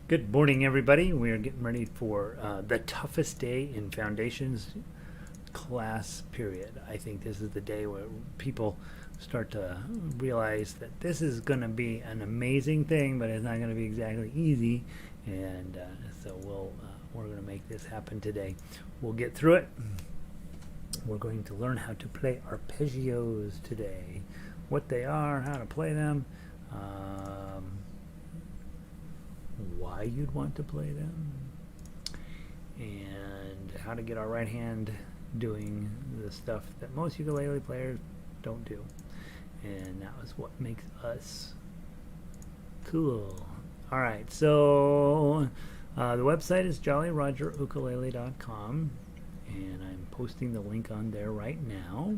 Good morning, everybody. We are getting ready for the toughest day in Foundations class period. I think this is the day where people start to realize that this is going to be an amazing thing, but it's not going to be exactly easy. And so we're going to make this happen today. We'll get through it. We're going to learn how to play arpeggios today, what they are, how to play them. Why you'd want to play them, and how to get our right hand doing the stuff that most ukulele players don't do. And that was what makes us cool. Alright, so the website is jollyrogerukulele.com, and I'm posting the link on there right now.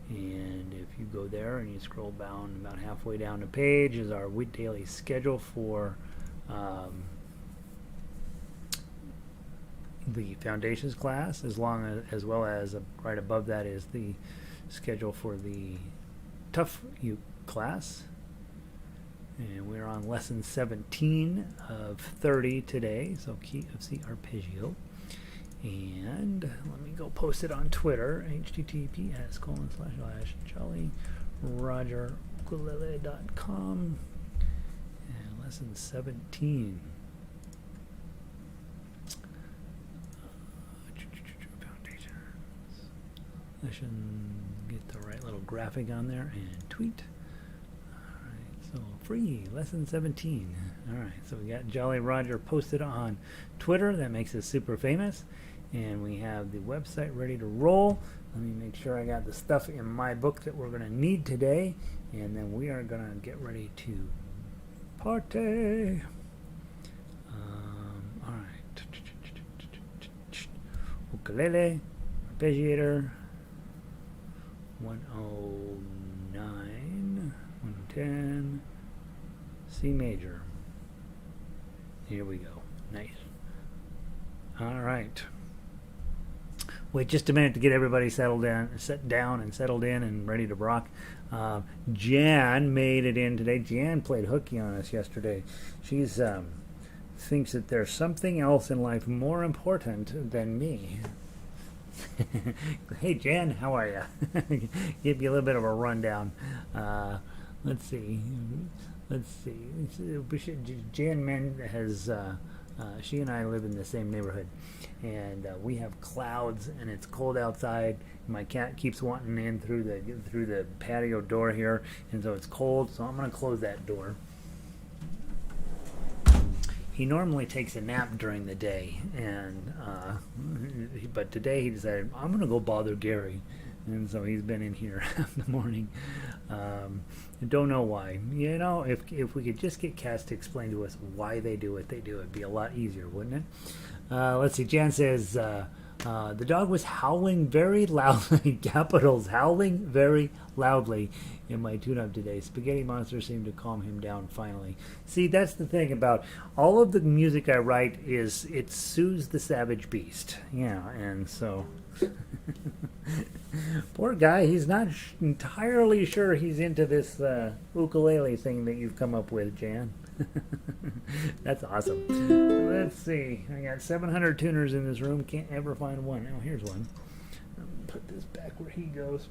And if you go there and you scroll down about halfway down the page is our daily schedule for the Foundations class, as well as right above that is the schedule for the Tough Uke class. And we're on lesson 17 of 30 today, so key of C Arpeggio. And let me go post it on Twitter, https://jollyrogerukulele.com. And lesson 17. I should get the right little graphic on there and tweet. Alright, so free, lesson 17. Alright, so we got Jolly Roger posted on Twitter. That makes us super famous. And we have the website ready to roll. Let me make sure I got the stuff in my book that we're going to need today. And then we are going to get ready to party. Alright. Ukulele, arpeggiator, 109, 110, C major. Here we go. Nice. Alright. Wait just a minute to get everybody set down and settled in and ready to rock. Jan made it in today. Jan played hooky on us yesterday. She's thinks that there's something else in life more important than me. Hey Jan, how are you? Give you a little bit of a rundown. Let's see. Jan has she and I live in the same neighborhood, and we have clouds, and it's cold outside. My cat keeps wanting in through the patio door here, and so it's cold. So I'm going to close that door. He normally takes a nap during the day, and but today he decided I'm going to go bother Gary, and so he's been in here in the morning. I don't know why. You know, if we could just get cats to explain to us why they do what they do, it'd be a lot easier, wouldn't it? Let's see. Jan says the dog was howling very loudly. Capitals, howling very loudly in my tune-up today. Spaghetti Monster seemed to calm him down finally. See, that's the thing about all of the music I write is it soothes the savage beast. Yeah, and so poor guy, he's not entirely sure he's into this ukulele thing that you've come up with, Jan. That's awesome. Let's see. I got 700 tuners in this room. Can't ever find one. Oh, here's one. Put this back where he goes.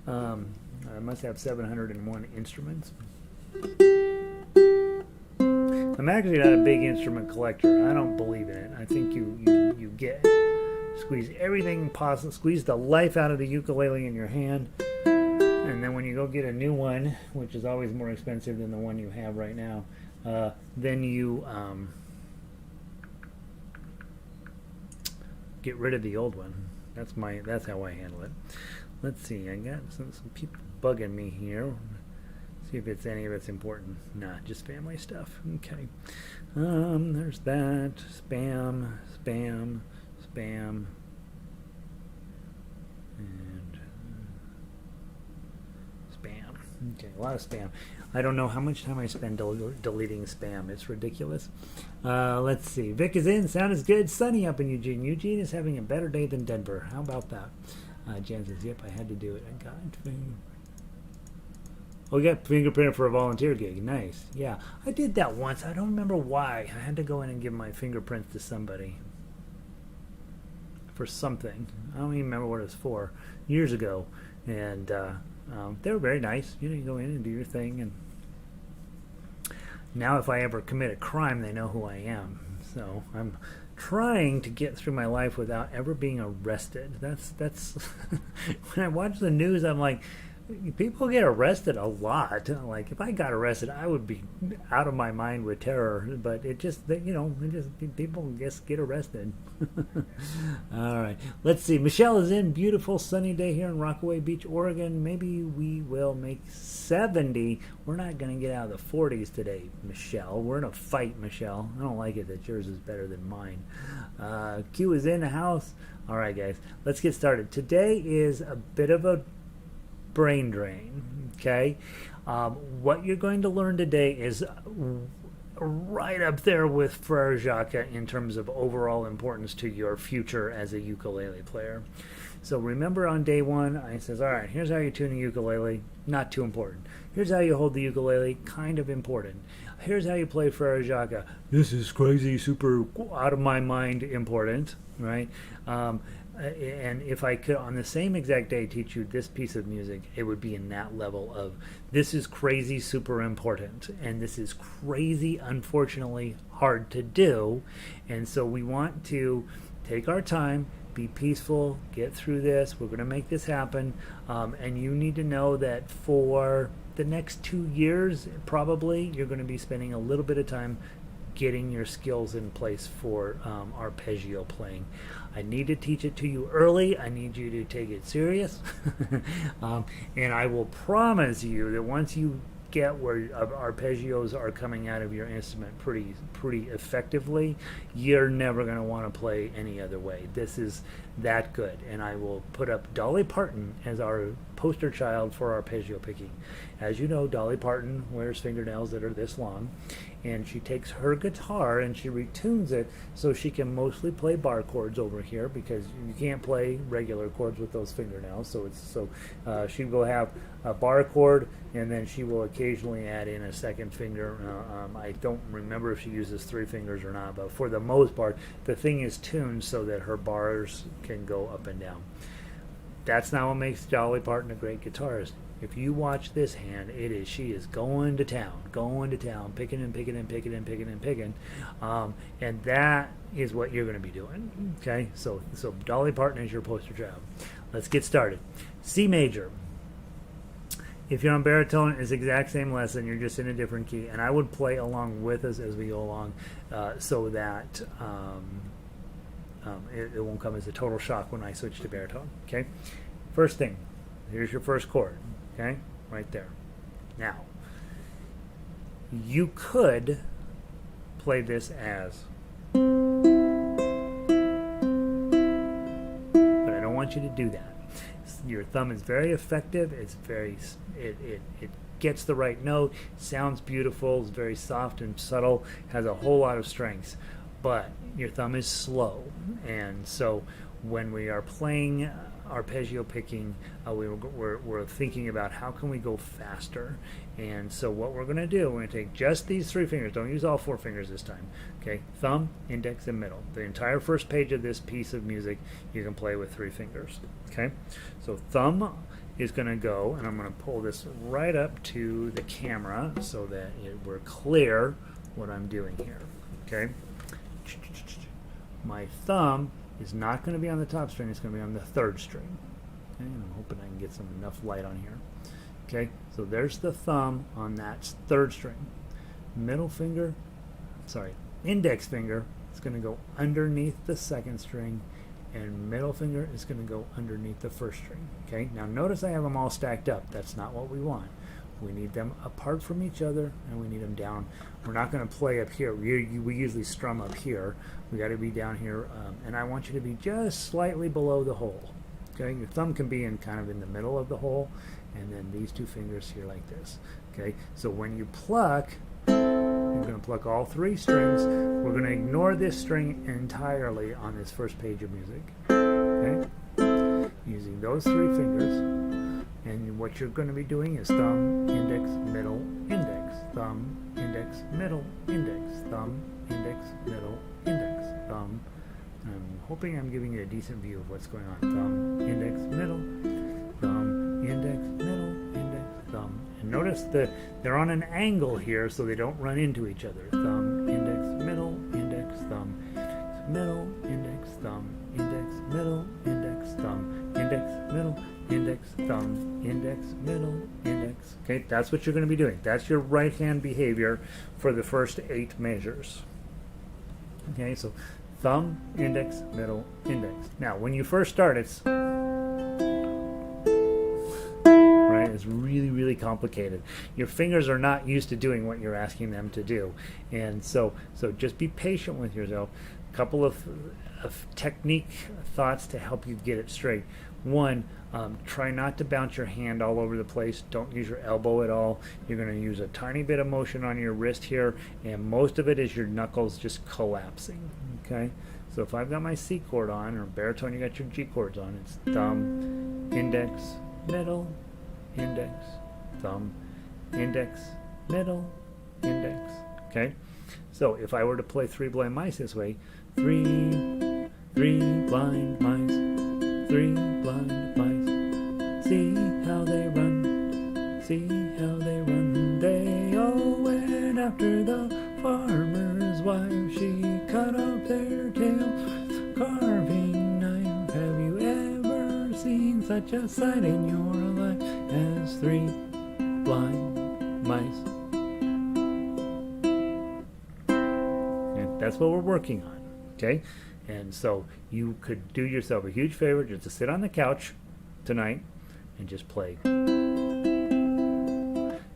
I must have 701 instruments. I'm actually not a big instrument collector. I don't believe in it. I think you get squeeze everything possible, squeeze the life out of the ukulele in your hand, and then when you go get a new one, which is always more expensive than the one you have right now, then you get rid of the old one. That's how I handle it. Let's see. I got some people bugging me here. See if it's any of it's important. Nah, just family stuff. Okay. There's that. Spam, and spam. Okay, a lot of spam. I don't know how much time I spend deleting spam. It's ridiculous. Let's see. Vic is in. Sound is good. Sunny up in Eugene. Eugene is having a better day than Denver. How about that? Jan says, yep, I had to do it. I got it. Oh, you got fingerprinted for a volunteer gig. Nice. Yeah, I did that once. I don't remember why. I had to go in and give my fingerprints to somebody for something. I don't even remember what it was for. Years ago, and they were very nice. You know, you go in and do your thing, and now if I ever commit a crime, they know who I am. So I'm trying to get through my life without ever being arrested. That's when I watch the news, I'm like, people get arrested a lot. Like if I got arrested, I would be out of my mind with terror. But it just, people just get arrested. All right, let's see. Michelle is in. Beautiful sunny day here in Rockaway Beach, Oregon. Maybe we will make 70. We're not going to get out of the 40s today, Michelle. We're in a fight, Michelle. I don't like it that yours is better than mine. Q is in the house. All right, guys, let's get started. Today is a bit of a brain drain. Okay, what you're going to learn today is right up there with Frere Jacques in terms of overall importance to your future as a ukulele player. So remember on day one, I says, all right, here's how you tune a ukulele, not too important. Here's how you hold the ukulele, kind of important. Here's how you play Frere Jacques. This is crazy, super out of my mind important, right? And if I could on the same exact day teach you this piece of music, it would be in that level of this is crazy super important and this is crazy unfortunately hard to do. And so we want to take our time, be peaceful, get through this. We're going to make this happen, and you need to know that for the next 2 years probably you're going to be spending a little bit of time getting your skills in place for arpeggio playing. I need to teach it to you early. I need you to take it serious. And I will promise you that once you get where arpeggios are coming out of your instrument pretty effectively, you're never going to want to play any other way. This is that good. And I will put up Dolly Parton as our poster child for arpeggio picking. As you know, Dolly Parton wears fingernails that are this long, and she takes her guitar and she retunes it so she can mostly play bar chords over here, because you can't play regular chords with those fingernails. So she will have a bar chord, and then she will occasionally add in a second finger. I don't remember if she uses 3 fingers or not, but for the most part, the thing is tuned so that her bars can go up and down. That's not what makes Dolly Parton a great guitarist. If you watch this hand, she is going to town, picking and picking and picking and picking and picking, and that is what you're going to be doing. Okay, so Dolly Parton is your poster child. Let's get started. C major. If you're on baritone, it's the exact same lesson. You're just in a different key, and I would play along with us as we go along, so that it won't come as a total shock when I switch to baritone. Okay, first thing, here's your first chord. Okay, right there. Now, you could play this as, but I don't want you to do that. Your thumb is very effective. It's very, it gets the right note, sounds beautiful, it's very soft and subtle, has a whole lot of strengths, but your thumb is slow. And so when we are playing arpeggio picking, we're thinking about how can we go faster. And so what we're going to do, we're going to take just these 3 fingers. Don't use all 4 fingers this time. Okay, thumb, index, and middle. The entire first page of this piece of music you can play with 3 fingers. Okay, so thumb is going to go, and I'm going to pull this right up to the camera so that we're clear what I'm doing here. Okay, my thumb is not going to be on the top string, it's going to be on the 3rd string. Okay, and I'm hoping I can get enough light on here. Okay, so there's the thumb on that 3rd string. Index finger is going to go underneath the 2nd string, and middle finger is going to go underneath the 1st string. Okay, now notice I have them all stacked up. That's not what we want. We need them apart from each other, and we need them down. We're not going to play up here. We usually strum up here. We got to be down here, and I want you to be just slightly below the hole. Okay, your thumb can be in kind of in the middle of the hole, and then these 2 fingers here like this. Okay, so when you pluck, you're going to pluck all 3 strings. We're going to ignore this string entirely on this first page of music. Okay, using those 3 fingers. And what you're going to be doing is thumb, index, middle, index, thumb, index, middle, index, thumb, index, middle, index, thumb. I'm hoping I'm giving you a decent view of what's going on. Thumb, index, middle, thumb, index, middle, index, thumb. And notice that they're on an angle here so they don't run into each other. Thumb, index, middle, index, thumb, middle, index, thumb, index, middle, index, thumb, index, middle, index, thumb, index, middle, index. Okay, that's what you're going to be doing. That's your right hand behavior for the first 8 measures. Okay, so thumb, index, middle, index. Now, when you first start, it's right. It's really, really complicated. Your fingers are not used to doing what you're asking them to do, and so just be patient with yourself. A couple of technique thoughts to help you get it straight. One, try not to bounce your hand all over the place. Don't use your elbow at all. You're going to use a tiny bit of motion on your wrist here, and most of it is your knuckles just collapsing. Okay, so if I've got my C chord on, or baritone, you got your G chords on. It's thumb, index, middle, index, thumb, index, middle, index. Okay, so if I were to play 3 blind mice this way, 3 blind mice, 3 blind mice, see how they run, see how they run. They all went after the farmer's wife. She cut off their tails, carving knife. Have you ever seen such a sight in your life as 3 blind mice? And that's what we're working on. Okay, and so you could do yourself a huge favor just to sit on the couch tonight and just play.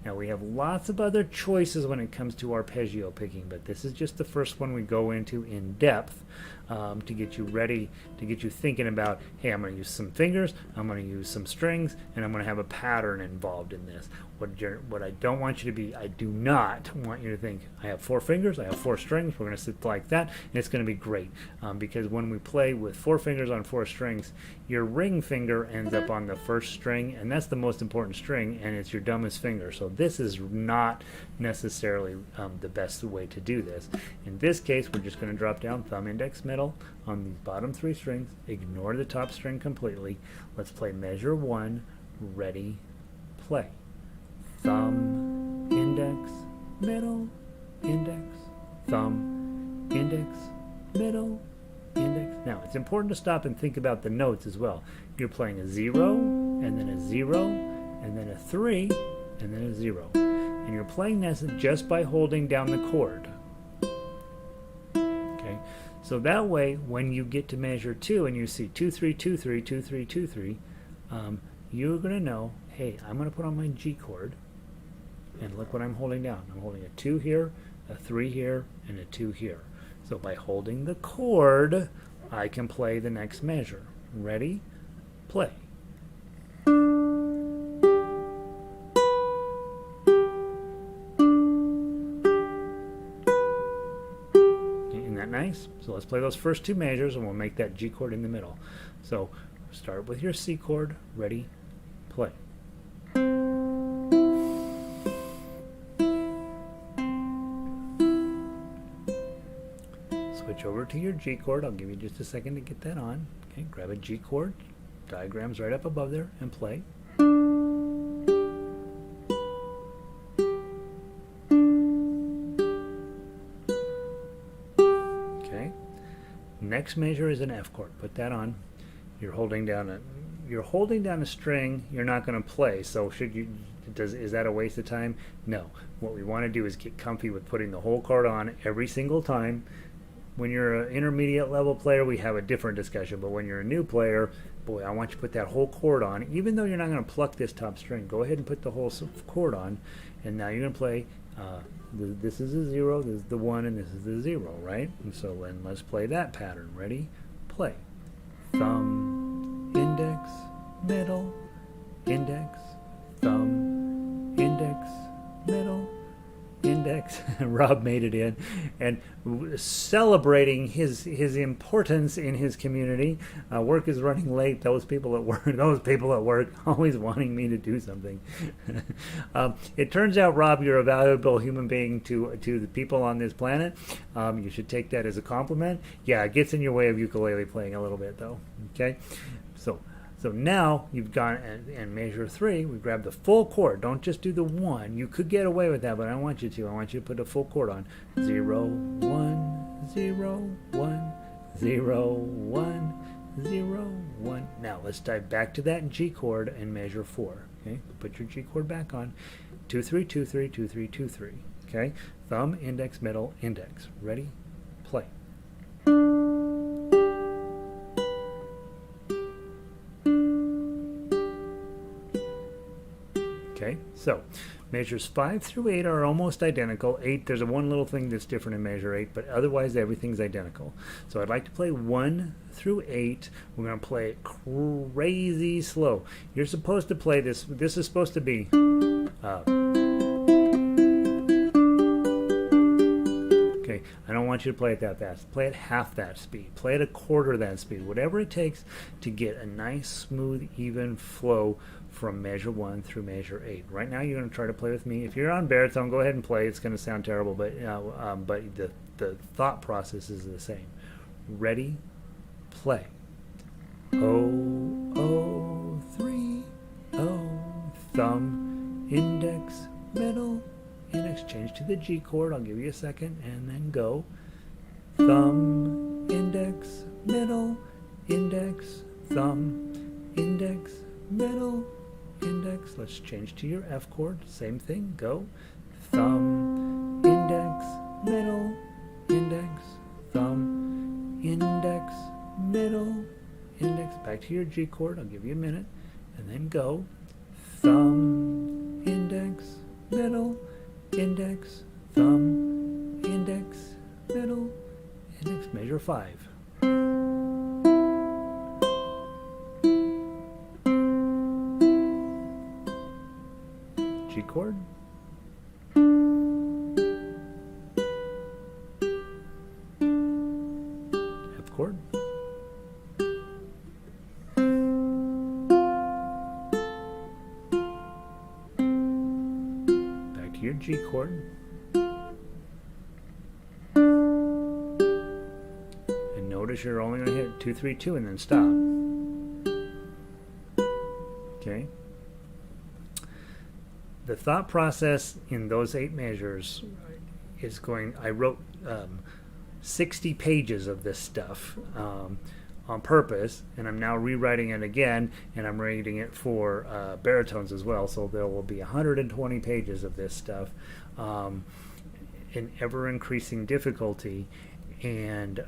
Now we have lots of other choices when it comes to arpeggio picking, but this is just the first one we go into in depth to get you ready, to get you thinking about, hey, I'm going to use some fingers, I'm going to use some strings, and I'm going to have a pattern involved in this. What I don't want you to be, I do not want you to think, I have 4 fingers, I have 4 strings, we're going to sit like that, and it's going to be great. Because when we play with 4 fingers on 4 strings, your ring finger ends up on the first string, and that's the most important string, and it's your dumbest finger. So this is not necessarily the best way to do this. In this case, we're just going to drop down thumb, index, middle on these bottom 3 strings, ignore the top string completely. Let's play measure 1, ready, play. Thumb, index, middle, index, thumb, index, middle, index. Now, it's important to stop and think about the notes as well. You're playing a 0, and then a 0, and then a 3, and then a 0. And you're playing this just by holding down the chord. Okay? So that way, when you get to measure 2 and you see 2, 3, 2, 3, 2, 3, 2, 3, you're going to know, hey, I'm going to put on my G chord. And look what I'm holding down. I'm holding a 2 here, a 3 here, and a 2 here. So by holding the chord, I can play the next measure. Ready? Play. Isn't that nice? So let's play those first 2 measures, and we'll make that G chord in the middle. So start with your C chord. Ready? Play. Switch over to your G chord. I'll give you just a second to get that on. Okay, grab a G chord, diagram's right up above there, and play. Okay. Next measure is an F chord. Put that on. You're holding down a string. You're not going to play. So is that a waste of time? No. What we want to do is get comfy with putting the whole chord on every single time. When you're an intermediate level player, we have a different discussion. But when you're a new player, boy, I want you to put that whole chord on. Even though you're not going to pluck this top string, go ahead and put the whole chord on. And now you're going to play, this is a 0, this is the 1, and this is the 0, right? And so then let's play that pattern. Ready? Play. Thumb, index, middle, index, thumb, index, middle, index. index. Rob made it in, and celebrating his importance in his community. Work is running late. Those people at work always wanting me to do something. It turns out, Rob, you're a valuable human being to the people on this planet. You should take that as a compliment. Yeah, it gets in your way of ukulele playing a little bit, though. Okay, so now you've gone and measure 3. We grab the full chord. Don't just do the 1. You could get away with that, but I want you to. I want you to put a full chord on. 0, 1, 0, 1, 0, 1, 0, 1. Now let's dive back to that G chord and measure 4. Okay, put your G chord back on. 2, 3, 2, 3, 2, 3, 2, 3. Okay, thumb, index, middle, index. Ready? Play. Okay, so measures 5 through 8 are almost identical. 8, there's one little thing that's different in measure 8, but otherwise everything's identical. So I'd like to play 1 through 8. We're going to play it crazy slow. You're supposed to play this. This is supposed to be okay, I don't want you to play it that fast. Play it half that speed. Play it a quarter that speed. Whatever it takes to get a nice, smooth, even flow from measure 1 through measure 8. Right now you're going to try to play with me. If you're on baritone, go ahead and play. It's going to sound terrible, but the thought process is the same. Ready? Play. Oh, oh, 3, oh, thumb, index, middle, index. Change to the G chord. I'll give you a second, and then go. Thumb, index, middle, index, thumb, index, middle, index. Let's change to your F chord. Same thing. Go. Thumb, index, middle, index, thumb, index, middle, index. Back to your G chord. I'll give you a minute. And then go. Thumb, index, middle, index, thumb, index, middle, index. Measure 5. G chord. F chord. Back to your G chord. And notice you're only going to hit 2, 3, 2 and then stop. Okay. The thought process in those 8 measures is going. I wrote 60 pages of this stuff on purpose, and I'm now rewriting it again, and I'm reading it for baritones as well. So there will be 120 pages of this stuff in ever-increasing difficulty, and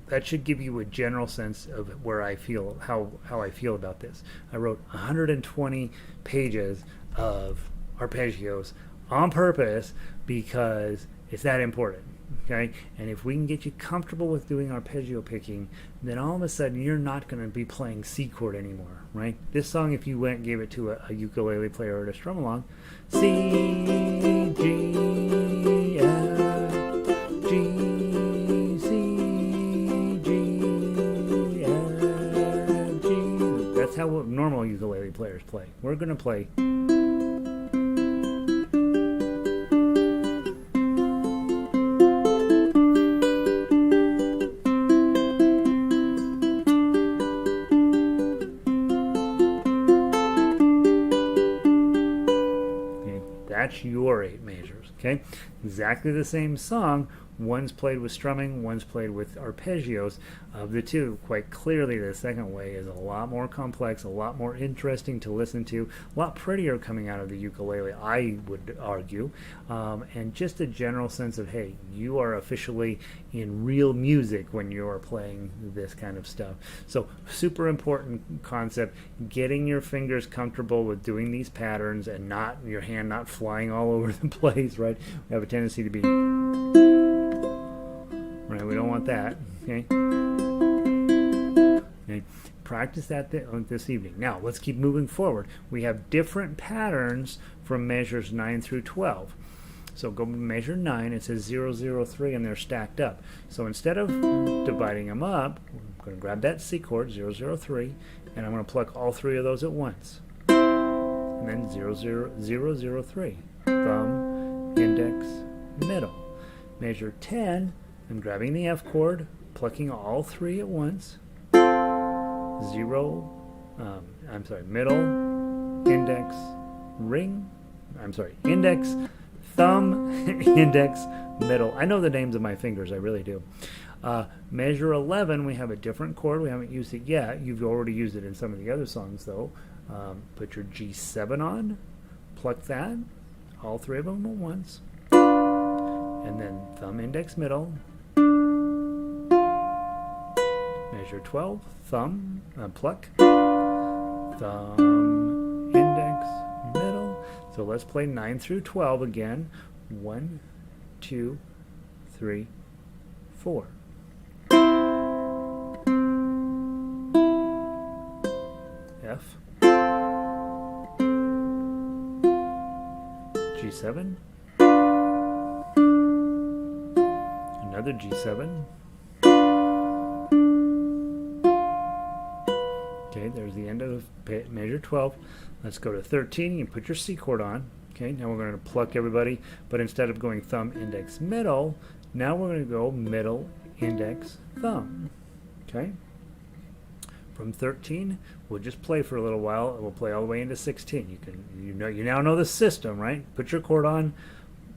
that should give you a general sense of where I feel, how I feel about this. I wrote 120 pages of arpeggios on purpose because it's that important, okay? And if we can get you comfortable with doing arpeggio picking, then all of a sudden you're not going to be playing C chord anymore, right? This song, if you went and gave it to a ukulele player or to strum along, C, G, F, G, how normal ukulele players play. We're going to play. Okay, that's your 8 measures. Okay, exactly the same song. One's played with strumming, one's played with arpeggios. Of the two, quite clearly the second way is a lot more complex, a lot more interesting to listen to, a lot prettier coming out of the ukulele, I would argue, and just a general sense of, hey, you are officially in real music when you are playing this kind of stuff. So super important concept, getting your fingers comfortable with doing these patterns and not your hand not flying all over the place, right? We have a tendency to be... Right, we don't want that. Okay. Okay. practice that this evening. Now, let's keep moving forward. We have different patterns from measures 9 through 12. So go to measure 9, it says 0, 0, 3, and they're stacked up. So instead of dividing them up, I'm going to grab that C chord, 0, 0, 3, and I'm going to pluck all three of those at once. And then 0, 0, 0, 0, 3. Thumb, index, middle. Measure 10, I'm grabbing the F chord, plucking all three at once. 0, middle, index, ring, index, thumb, index, middle. I know the names of my fingers, I really do. Measure 11, we have a different chord. We haven't used it yet. You've already used it in some of the other songs, though. Put your G7 on, pluck that, all three of them at once, and then thumb, index, middle. Measure 12, thumb, pluck, thumb, index, middle. So let's play 9 through 12 again. 1, 2, 3, 4. F, G7, another G7. Okay, there's the end of measure 12. Let's go to 13. You put your C chord on. Okay, now we're going to pluck everybody, but instead of going thumb, index, middle, now we're going to go middle, index, thumb. Okay? From 13, we'll just play for a little while. We'll play all the way into 16. You now know the system, right? Put your chord on,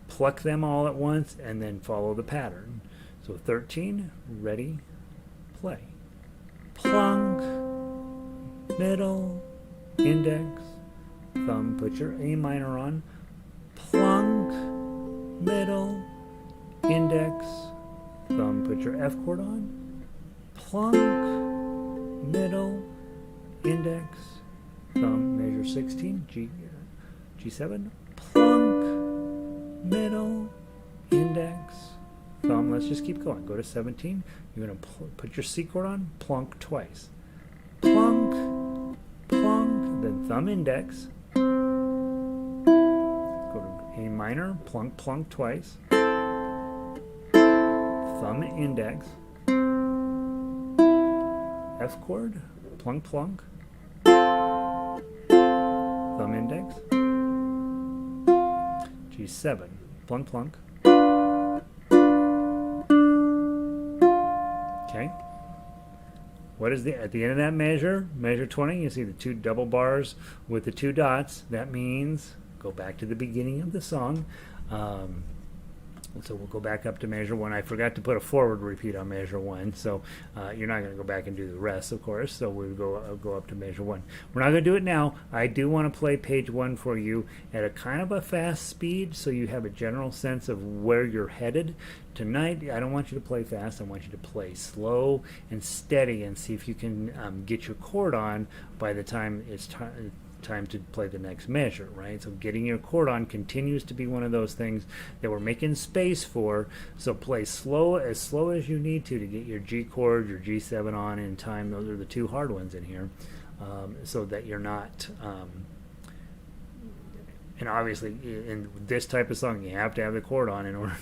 pluck them all at once, and then follow the pattern. So 13, ready, play. Plunk, middle, index, thumb. Put your A minor on. Plunk, middle, index, thumb. Put your F chord on. Plunk, middle, index, thumb. Measure 16, G7. Plunk, middle, index, thumb. Let's just keep going. Go to 17. You're going to put your C chord on. Plunk twice. Plunk, plunk, then thumb, index. Go to A minor, plunk, plunk twice. Thumb, index. F chord, plunk, plunk. Thumb, index. G7, plunk, plunk. Okay. What is at the end of that measure? Measure 20, you see the two double bars with the two dots. That means go back to the beginning of the song. So we'll go back up to measure 1. I forgot to put a forward repeat on measure 1, so you're not going to go back and do the rest, of course. So we'll go up to measure 1. We're not going to do it now. I do want to play page 1 for you at a kind of a fast speed, so you have a general sense of where you're headed. Tonight, I don't want you to play fast. I want you to play slow and steady and see if you can get your chord on by the time it's time to play the next measure, right? So getting your chord on continues to be one of those things that we're making space for. So play slow as you need to get your G chord, your G7 on in time. Those are the two hard ones in here, so that you're not and obviously in this type of song you have to have the chord on in order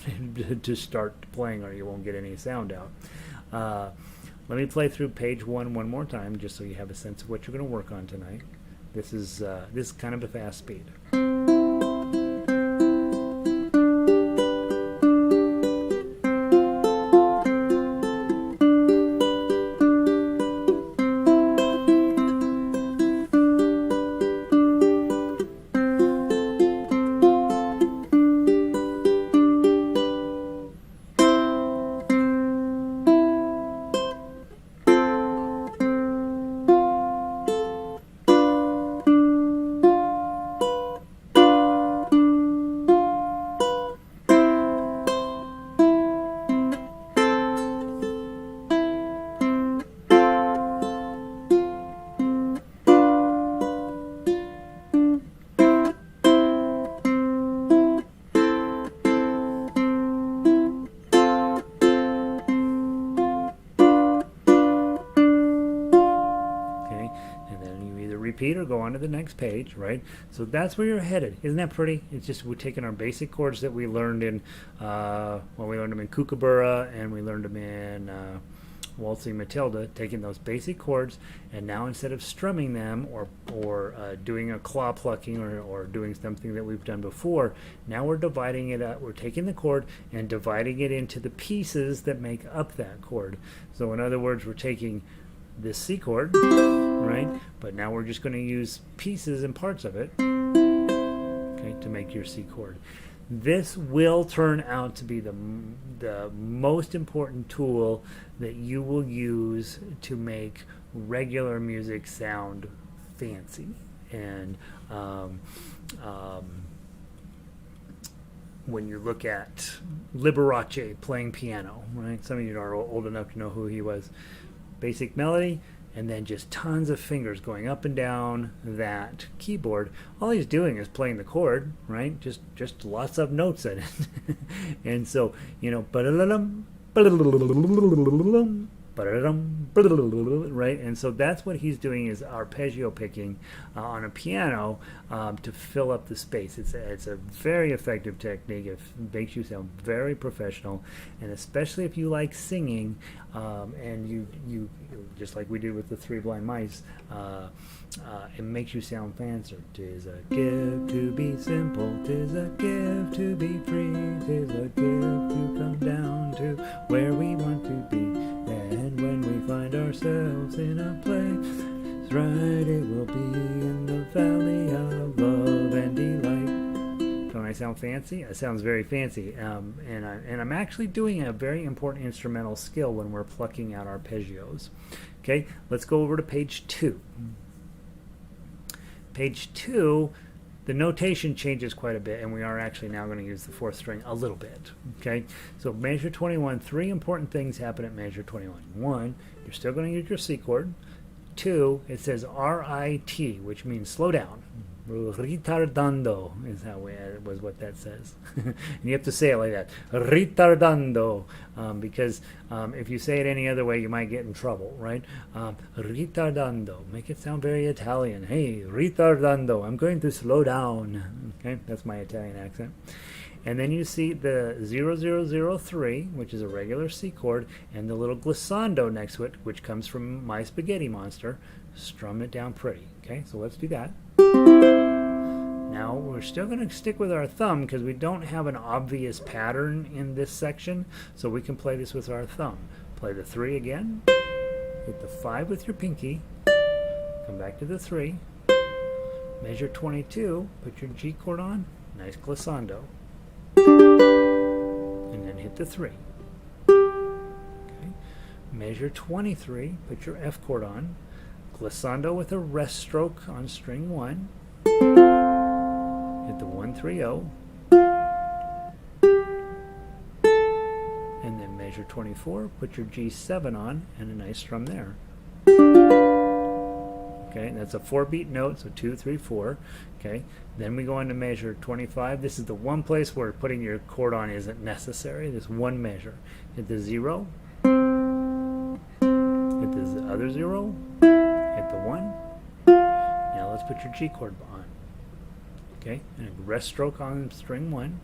to start playing, or you won't get any sound out. Let me play through page 1 one more time just so you have a sense of what you're going to work on tonight. This is kind of a fast speed. repeat or go on to the next page, right? So that's where you're headed. Isn't that pretty? It's just we're taking our basic chords that we learned in, we learned them in Kookaburra, and we learned them in Waltzing Matilda, taking those basic chords, and now instead of strumming them or doing a claw plucking or doing something that we've done before, now we're dividing it up. We're taking the chord and dividing it into the pieces that make up that chord. So in other words, we're taking this C chord, right? But now we're just going to use pieces and parts of it, okay, to make your C chord. This will turn out to be the most important tool that you will use to make regular music sound fancy. And when you look at Liberace playing piano, right? Some of you are old enough to know who he was. Basic melody, and then just tons of fingers going up and down that keyboard. All he's doing is playing the chord, right? Just lots of notes in it. And so, you know, right? And so that's what he's doing, is arpeggio picking on a piano to fill up the space. It's a very effective technique. It makes you sound very professional, and especially if you like singing, and you just like we did with the Three Blind Mice, it makes you sound fancier. 'Tis a gift to be simple, 'tis a gift to be free, 'tis a gift to come down to where we want to be. And when we find ourselves in a place right, it will be in the valley of love and delight. Don't I sound fancy? It sounds very fancy. And I'm actually doing a very important instrumental skill when we're plucking out arpeggios. Okay, let's go over to page 2. Page 2, the notation changes quite a bit, and we are actually now going to use the 4th string a little bit. Okay, so measure 21, 3 important things happen at measure 21. 1, you're still going to use your C chord. 2, it says R-I-T, which means slow down. Ritardando was what that says. And you have to say it like that. Ritardando. Because if you say it any other way, you might get in trouble, right? Ritardando. Make it sound very Italian. Hey, ritardando. I'm going to slow down. Okay, that's my Italian accent. And then you see the 0003, which is a regular C chord, and the little glissando next to it, which comes from My Spaghetti Monster. Strum it down pretty. Okay, so let's do that. Now we're still going to stick with our thumb because we don't have an obvious pattern in this section, so we can play this with our thumb. Play the 3 again, hit the 5 with your pinky, come back to the 3, measure 22, put your G chord on, nice glissando, and then hit the 3. Okay. Measure 23, put your F chord on, glissando with a rest stroke on string 1, hit the 1-3-0, and then measure 24, put your G7 on, and a nice strum there. Okay, that's a 4-beat note, so 2, 3, 4. Okay, then we go on to measure 25. This is the one place where putting your chord on isn't necessary. This one measure. Hit the 0, hit the other 0, hit the 1. Now let's put your G chord on. Okay, and a rest stroke on string 1,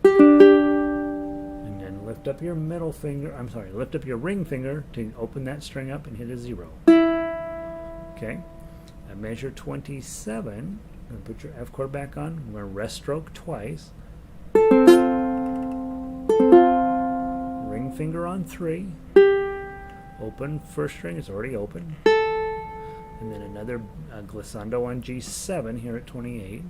and then lift up your middle finger, lift up your ring finger to open that string up and hit a 0. Okay, now measure 27, and put your F chord back on, we're going to rest stroke twice, ring finger on 3, open first string, it's already open, and then another glissando on G7 here at 28.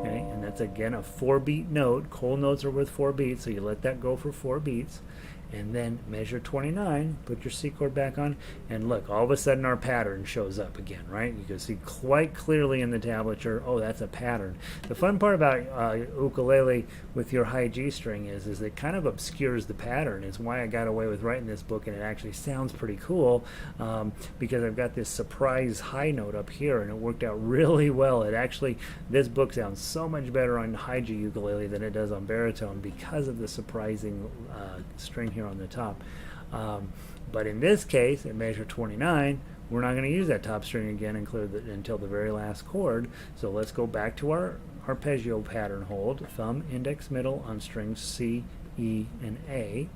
Okay, and that's again a 4-beat note. Whole notes are with 4 beats, so you let that go for 4 beats. And then measure 29, put your C chord back on, and look, all of a sudden our pattern shows up again, right? You can see quite clearly in the tablature, oh, that's a pattern. The fun part about ukulele with your high G string is it kind of obscures the pattern. It's why I got away with writing this book, and it actually sounds pretty cool because I've got this surprise high note up here, and it worked out really well. This book sounds so much better on high G ukulele than it does on baritone because of the surprising string here on the top. But in this case, at measure 29, we're not going to use that top string again until the very last chord. So let's go back to our arpeggio pattern hold, thumb, index, middle on strings C, E, and A.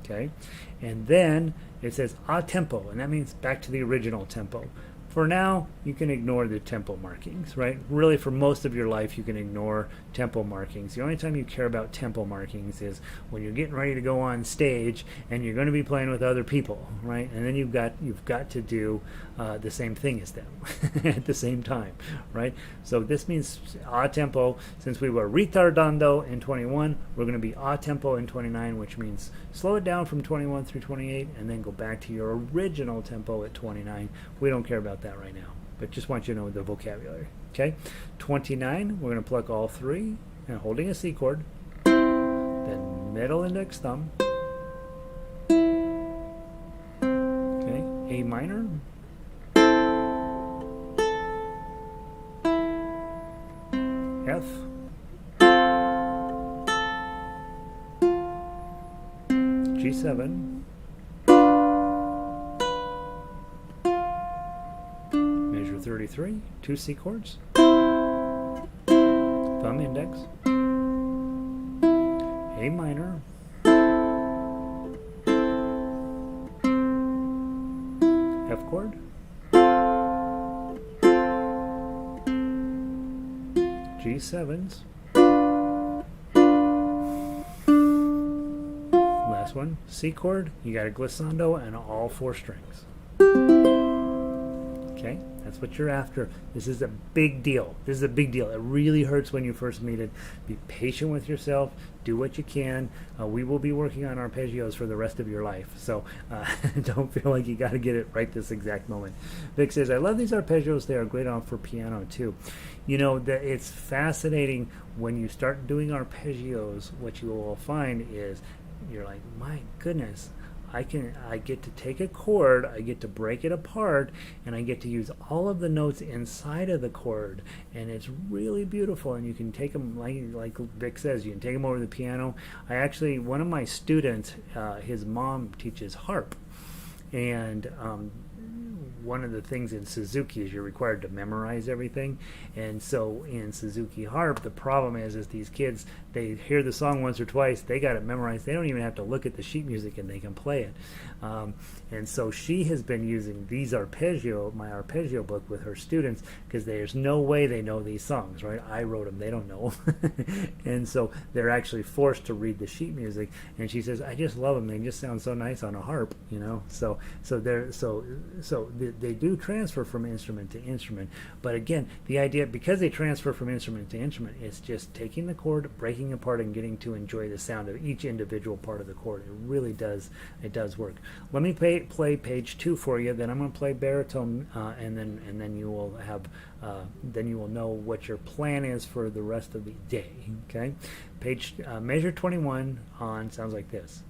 Okay, and then it says a tempo, and that means back to the original tempo. For now, you can ignore the tempo markings, right? Really, for most of your life, you can ignore tempo markings. The only time you care about tempo markings is when you're getting ready to go on stage and you're going to be playing with other people, right? And then you've got to do the same thing as them at the same time, right? So this means a tempo. Since we were retardando in 21, we're going to be a tempo in 29, which means slow it down from 21 through 28 and then go back to your original tempo at 29. We don't care about that right now, but just want you to know the vocabulary. Okay, 29, we're going to pluck all three and holding a C chord, then middle index thumb, okay, A minor, F, G7, measure 33, 2 C chords, thumb index, A minor, F chord, G7s, last one, C chord, you got a glissando and all 4 strings. Okay, that's what you're after. This is a big deal. This is a big deal. It really hurts when you first meet it. Be patient with yourself. Do what you can. We will be working on arpeggios for the rest of your life. So don't feel like you got to get it right this exact moment. Vic says, I love these arpeggios. They are great on for piano too. You know, it's fascinating when you start doing arpeggios. What you will find is you're like, my goodness, I get to take a chord, I get to break it apart, and I get to use all of the notes inside of the chord, and it's really beautiful. And you can take them, like Vic says, you can take them over the piano. One of my students, his mom teaches harp, and one of the things in Suzuki is you're required to memorize everything. And so in Suzuki harp, the problem is these kids, they hear the song once or twice, they got it memorized, they don't even have to look at the sheet music and they can play it. And so she has been using my arpeggio book with her students, because there's no way they know these songs, right? I wrote them, they don't know. And so they're actually forced to read the sheet music, and she says, I just love them, they just sound so nice on a harp, you know. So they do transfer from instrument to instrument, but again, the idea, because they transfer from instrument to instrument, it's just taking the chord, breaking apart, and getting to enjoy the sound of each individual part of the chord. It really does work. Let me play page 2 for you, then I'm going to play baritone, and then you will have then you will know what your plan is for the rest of the day. Okay, measure 21 on sounds like this.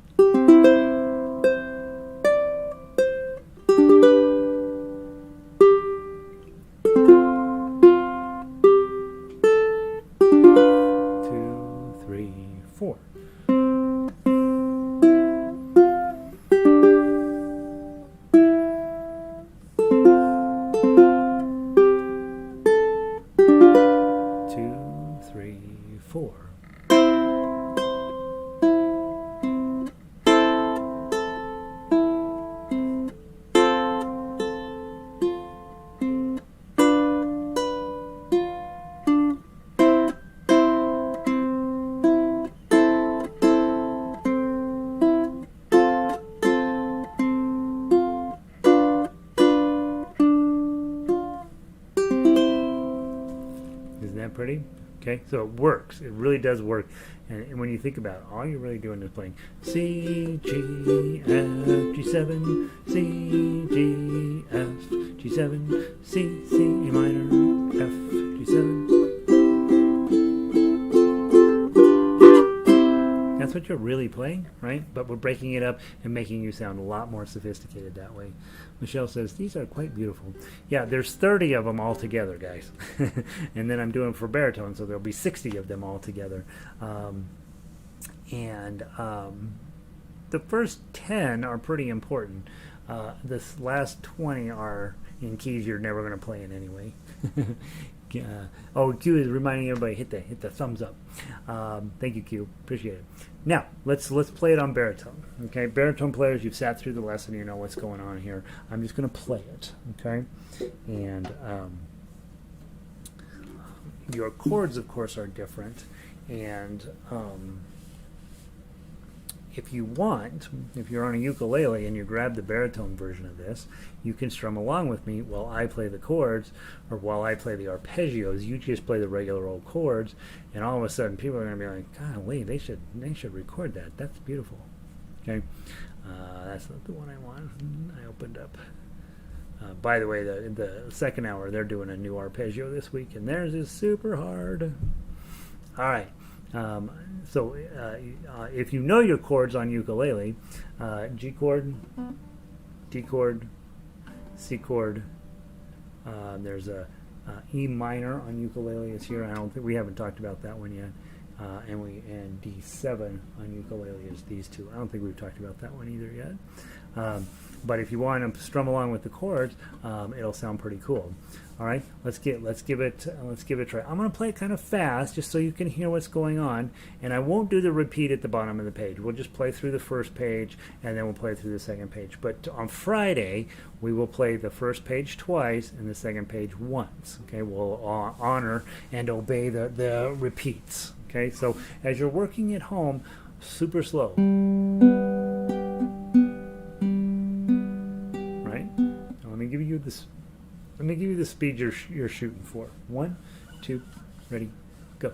4. Pretty? Okay, so it works. It really does work. And when you think about it, all you're really doing is playing C, G, F, G7, C, G, F, G7, C, C, A minor, F, G7. That's what you're really playing, right? But we're breaking it up and making you sound a lot more sophisticated that way. Michelle says, these are quite beautiful. Yeah, there's 30 of them all together, guys. And then I'm doing for baritone, so there'll be 60 of them all together. The first 10 are pretty important. This last 20 are in keys you're never going to play in anyway. Q is reminding everybody hit the thumbs up. Thank you, Q. Appreciate it. Now let's play it on baritone. Okay, baritone players, you've sat through the lesson, you know what's going on here. I'm just going to play it. Okay, and your chords, of course, are different, and if you want, if you're on a ukulele and you grab the baritone version of this, you can strum along with me while I play the chords, or while I play the arpeggios. You just play the regular old chords, and all of a sudden people are going to be like, golly, they should record that. That's beautiful. Okay, that's not the one I want. I opened up. By the way, the second hour, they're doing a new arpeggio this week, and theirs is super hard. All right. So if you know your chords on ukulele, G chord, D chord, C chord. There's a E minor on ukulele is here. I don't think we haven't talked about that one yet. And D7 on ukulele is these two. I don't think we've talked about that one either yet. But if you want to strum along with the chords, it'll sound pretty cool. All right, let's give it a try. I'm going to play it kind of fast, just so you can hear what's going on. And I won't do the repeat at the bottom of the page. We'll just play through the first page, and then we'll play through the second page. But on Friday, we will play the first page twice and the second page once. Okay, we'll honor and obey the repeats. Okay, so as you're working at home, super slow. Right? Now let me give you this. Let me give you the speed you're shooting for. 1, 2, ready, go.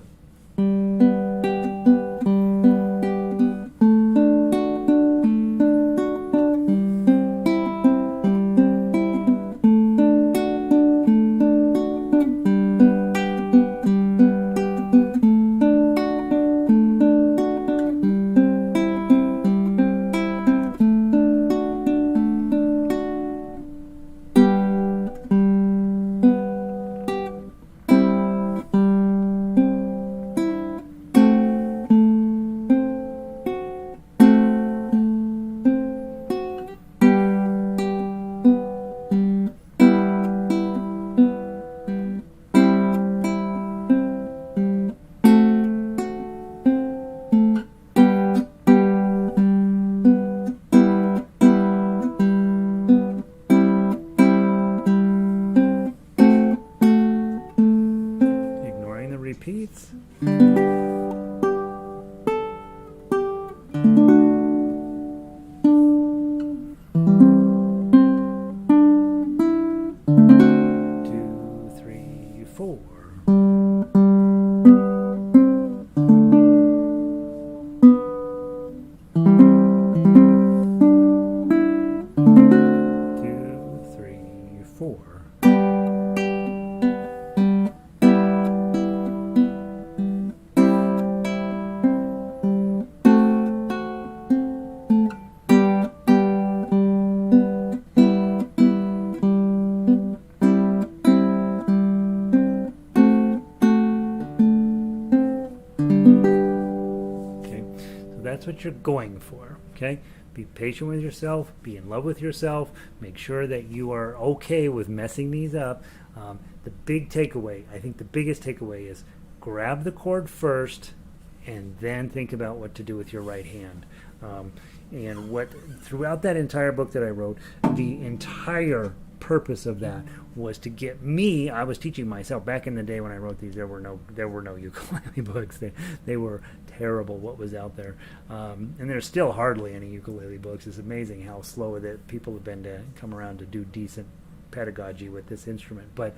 Repeats. That's what you're going for, okay? Be patient with yourself, be in love with yourself, make sure that you are okay with messing these up. The big takeaway, I think the biggest takeaway is grab the chord first and then think about what to do with your right hand. And what throughout that entire book that I wrote, the entire purpose of that was to get me. I was teaching myself back in the day when I wrote these. There were no ukulele books. They were terrible. What was out there, and there's still hardly any ukulele books. It's amazing how slow that people have been to come around to do decent pedagogy with this instrument. But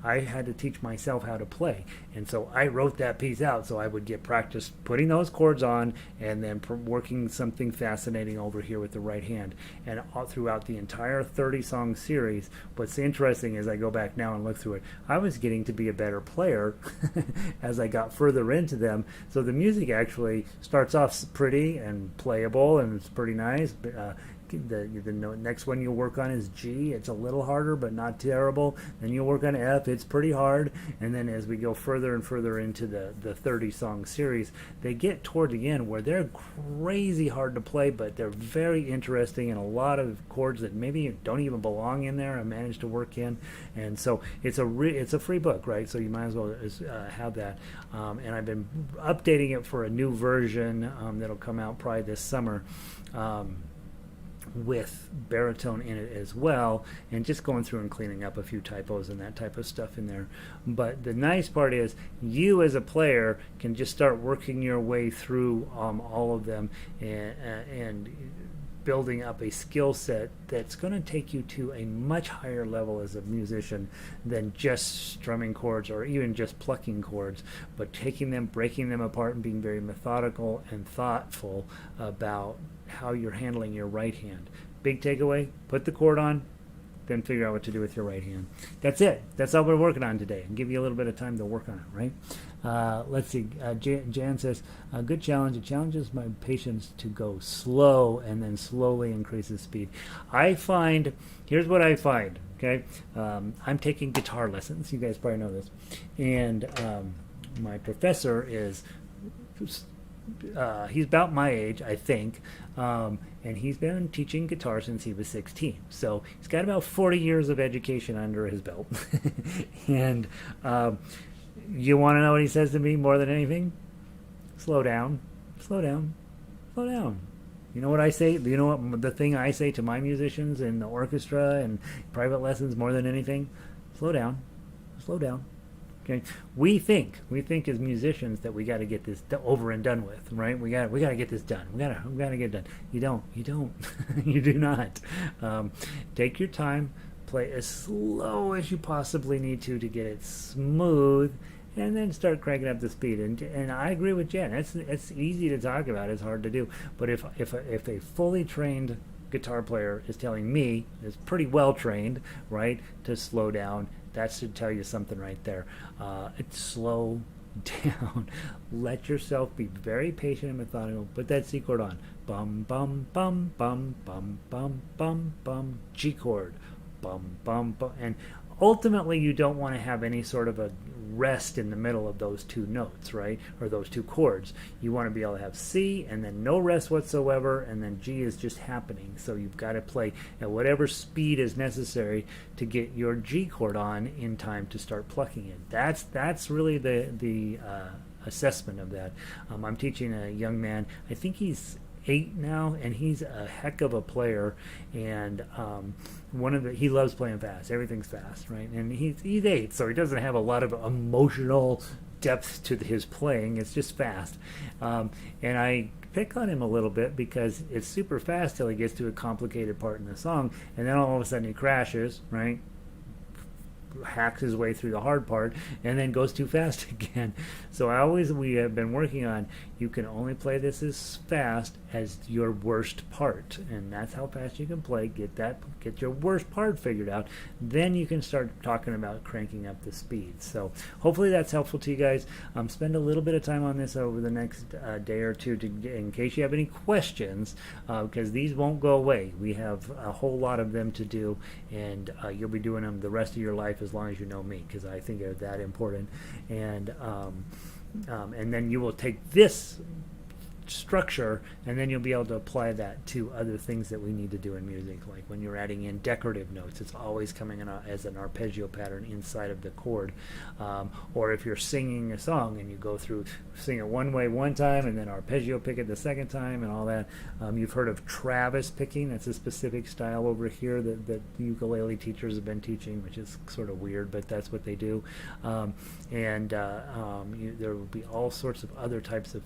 I had to teach myself how to play, and so I wrote that piece out so I would get practice putting those chords on and then working something fascinating over here with the right hand. And all throughout the entire 30-song series, what's interesting is I go back now and look through it, I was getting to be a better player as I got further into them. So the music actually starts off pretty and playable and it's pretty nice, the note, next one you'll work on is G. It's a little harder, but not terrible. Then you'll work on F. It's pretty hard. And then as we go further and further into the 30-song series, they get toward the end where they're crazy hard to play, but they're very interesting, and a lot of chords that maybe don't even belong in there I managed to work in. And so it's a free book, right? So you might as well have that. And I've been updating it for a new version that'll come out probably this summer. With baritone in it as well, and just going through and cleaning up a few typos and that type of stuff in there. But the nice part is you as a player can just start working your way through all of them and building up a skill set that's going to take you to a much higher level as a musician than just strumming chords or even just plucking chords, but taking them, breaking them apart, and being very methodical and thoughtful about how you're handling your right hand. Big takeaway, put the chord on, then figure out what to do with your right hand. That's it. That's all we're working on today, and give you a little bit of time to work on it, right? Let's see. Jan says, good challenge. It challenges my patience to go slow and then slowly increases speed. Here's what I find, okay? I'm taking guitar lessons. You guys probably know this. And my professor is... he's about my age, I think, and he's been teaching guitar since he was 16. So he's got about 40 years of education under his belt. And you want to know what he says to me more than anything? Slow down, slow down, slow down. You know what I say? You know what the thing I say to my musicians in the orchestra and private lessons more than anything? Slow down, slow down. Okay, we think as musicians that we got to get this over and done with, right? We got to get this done. We got to get it done. You don't. You do not. Take your time. Play as slow as you possibly need to get it smooth, and then start cranking up the speed. And I agree with Jen. It's easy to talk about. It's hard to do. But if a fully trained guitar player is telling me, is pretty well trained, right, to slow down, that should tell you something right there. It's slow down. Let yourself be very patient and methodical. Put that C chord on. Bum, bum, bum, bum, bum, bum, bum, bum. G chord. Bum, bum, bum. And ultimately, you don't want to have any sort of a rest in the middle of those two notes, right? Or those two chords. You want to be able to have C and then no rest whatsoever, and then G is just happening. So you've got to play at whatever speed is necessary to get your G chord on in time to start plucking it. That's really the assessment of that. I'm teaching a young man. I think he's 8 now, and he's a heck of a player, and he loves playing fast. Everything's fast, right? And he's 8, so he doesn't have a lot of emotional depth to his playing. It's just fast, and I pick on him a little bit because it's super fast till he gets to a complicated part in the song, and then all of a sudden he crashes, right? Hacks his way through the hard part and then goes too fast again. So we have been working on, you can only play this as fast as your worst part, and that's how fast you can play. Get your worst part figured out, then you can start talking about cranking up the speed. So hopefully that's helpful to you guys. Spend a little bit of time on this over the next day or two in case you have any questions, because these won't go away. We have a whole lot of them to do, and you'll be doing them the rest of your life as long as you know me, because I think they're that important. And then you will take this structure, and then you'll be able to apply that to other things that we need to do in music, like when you're adding in decorative notes, it's always coming in as an arpeggio pattern inside of the chord. Or if you're singing a song and you go through, sing it one way one time and then arpeggio pick it the second time and all that. You've heard of Travis picking. That's a specific style over here that the ukulele teachers have been teaching, which is sort of weird, but that's what they do. There will be all sorts of other types of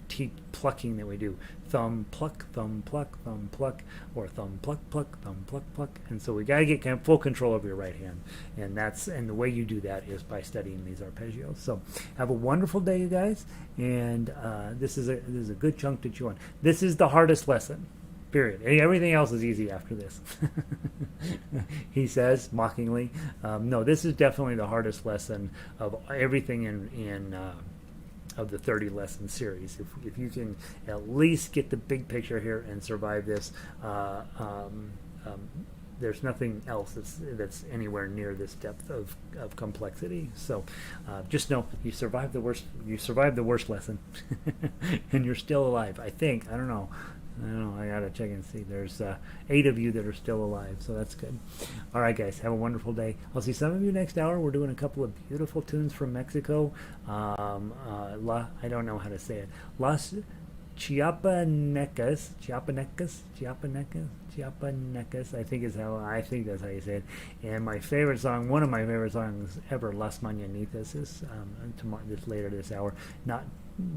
plucking that we do. Thumb pluck, or thumb pluck, thumb pluck, pluck. And so we got to get full control of your right hand. And the way you do that is by studying these arpeggios. So have a wonderful day, you guys. And this is a good chunk to chew on. This is the hardest lesson. Period. Everything else is easy after this. He says mockingly. No, this is definitely the hardest lesson of everything in of the 30 lesson series. If you can at least get the big picture here and survive this, there's nothing else that's anywhere near this depth of complexity. So just know you survived the worst. You survived the worst lesson, and you're still alive. I think. I don't know. I gotta check and see. There's 8 of you that are still alive, so that's good. All right, guys, have a wonderful day. I'll see some of you next hour. We're doing a couple of beautiful tunes from Mexico. I don't know how to say it. Las Chiapanecas, I think that's how you say it. And my favorite song, one of my favorite songs ever, Las Mañanitas, is later this hour.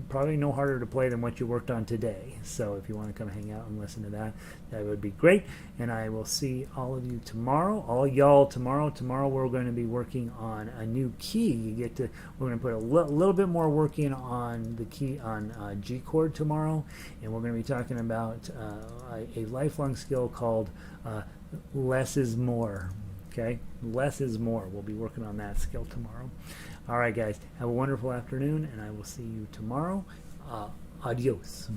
Probably no harder to play than what you worked on today. So if you want to come hang out and listen to that, that would be great. And I will see all of you tomorrow, all y'all tomorrow. Tomorrow we're going to be working on a new key. We're going to put a little bit more working on the key on G chord tomorrow, and we're going to be talking about a lifelong skill called less is more. Okay, less is more. We'll be working on that skill tomorrow. All right, guys, have a wonderful afternoon, and I will see you tomorrow. Adios.